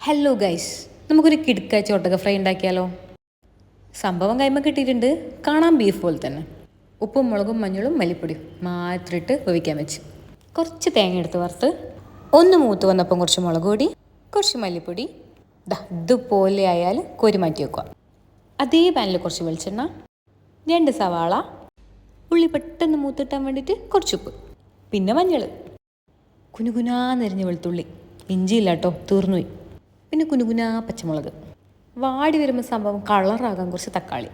Hello guys, നമുക്കൊരു കിടുക്കാച്ചി ഒട്ടക ഫ്രൈ ഉണ്ടാക്കിയാലോ? സംഭവം കൈമ കിട്ടിയിട്ടുണ്ട്. കാണാൻ ബീഫ് പോലെ തന്നെ. ഉപ്പും മുളകും മഞ്ഞളും മല്ലിപ്പൊടിയും മാത്രം ഇട്ട് വേവിക്കാൻ വെച്ച് കുറച്ച് തേങ്ങ എടുത്ത് വറുത്ത് ഒന്ന് മൂത്ത് വന്നപ്പം കുറച്ച് മുളക് പൊടി, കുറച്ച് മല്ലിപ്പൊടി, ഇതുപോലെ ആയാൽ കോരി മാറ്റി വെക്കുക. അതേ പാനിൽ കുറച്ച് വെളിച്ചെണ്ണ, 2 സവാള, ഉള്ളി പെട്ടെന്ന് മൂത്തിട്ടാൻ വേണ്ടിയിട്ട് കുറച്ച് ഉപ്പ്, പിന്നെ മഞ്ഞൾ, കുനുകുനാന്നെരിഞ്ഞ വെളുത്തുള്ളി, ഇഞ്ചിയില്ല കേട്ടോ, തീർന്നുപോയി, പിന്നെ കുനുകുനാ പച്ചമുളക്, വാടി വരുമ്പോൾ സംഭവം കളറാകാൻ കുറച്ച് തക്കാളി,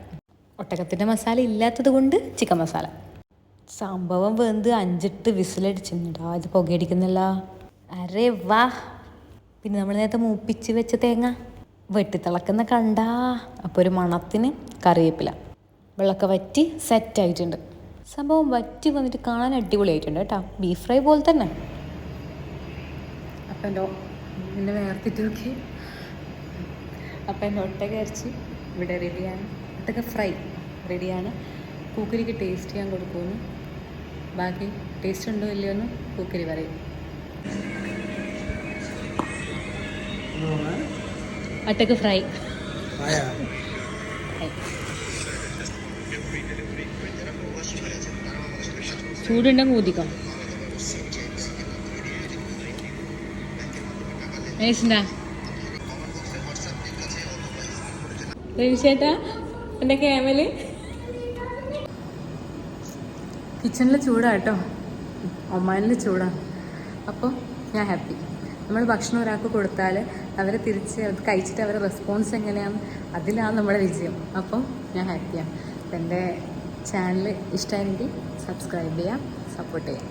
ഒട്ടകത്തിൻ്റെ മസാല ഇല്ലാത്തത് കൊണ്ട് ചിക്കൻ മസാല. സംഭവം വെന്ത് 5-8 വിസിലടിച്ചിട്ടുണ്ടോ, ഇത് പുകയടിക്കുന്നില്ല. അരേ വാ. പിന്നെ നമ്മൾ നേരത്തെ മൂപ്പിച്ച് വെച്ച തേങ്ങ വെട്ടിത്തിളക്കുന്ന കണ്ടാ. അപ്പോൾ ഒരു മണത്തിന് കറിവേപ്പില, വെള്ളമൊക്കെ വറ്റി സെറ്റായിട്ടുണ്ട്. സംഭവം വറ്റി വന്നിട്ട് കാണാൻ അടിപൊളിയായിട്ടുണ്ട് കേട്ടോ. ബീഫ് ഫ്രൈ പോലെ തന്നെ. അപ്പം എൻ്റെ വേർത്തിട്ട് നോക്കി. അപ്പം എൻ്റെ ഒട്ടക ഇറച്ചി ഇവിടെ റെഡിയാണ്. ഒട്ടക ഫ്രൈ റെഡിയാണ്. പൂക്കരിക്ക് ടേസ്റ്റ് ചെയ്യാൻ കൊടുക്കുമെന്ന്. ബാക്കി ടേസ്റ്റ് ഉണ്ടോ ഇല്ലയോ എന്ന് പൂക്കരി പറയും. ഒട്ടക ഫ്രൈ ചൂടുണ്ടെങ്കിൽ ഊതിക്കാം. ചേട്ടാ എൻ്റെ ക്യാമല് കിച്ചണിൽ ചൂടാട്ടോ, ഒമാനിൽ ചൂടാണ്. അപ്പോൾ ഞാൻ ഹാപ്പി. നമ്മൾ ഭക്ഷണം ഒരാൾക്ക് കൊടുത്താൽ അവരെ തിരിച്ച് അത് കഴിച്ചിട്ട് അവരുടെ റെസ്പോൺസ് എങ്ങനെയാണ്, അതിലാണ് നമ്മുടെ വിജയം. അപ്പം ഞാൻ ഹാപ്പിയാണ്. അപ്പം എൻ്റെ ചാനൽ ഇഷ്ടമായെങ്കിൽ സബ്സ്ക്രൈബ് ചെയ്യാം, സപ്പോർട്ട് ചെയ്യാം.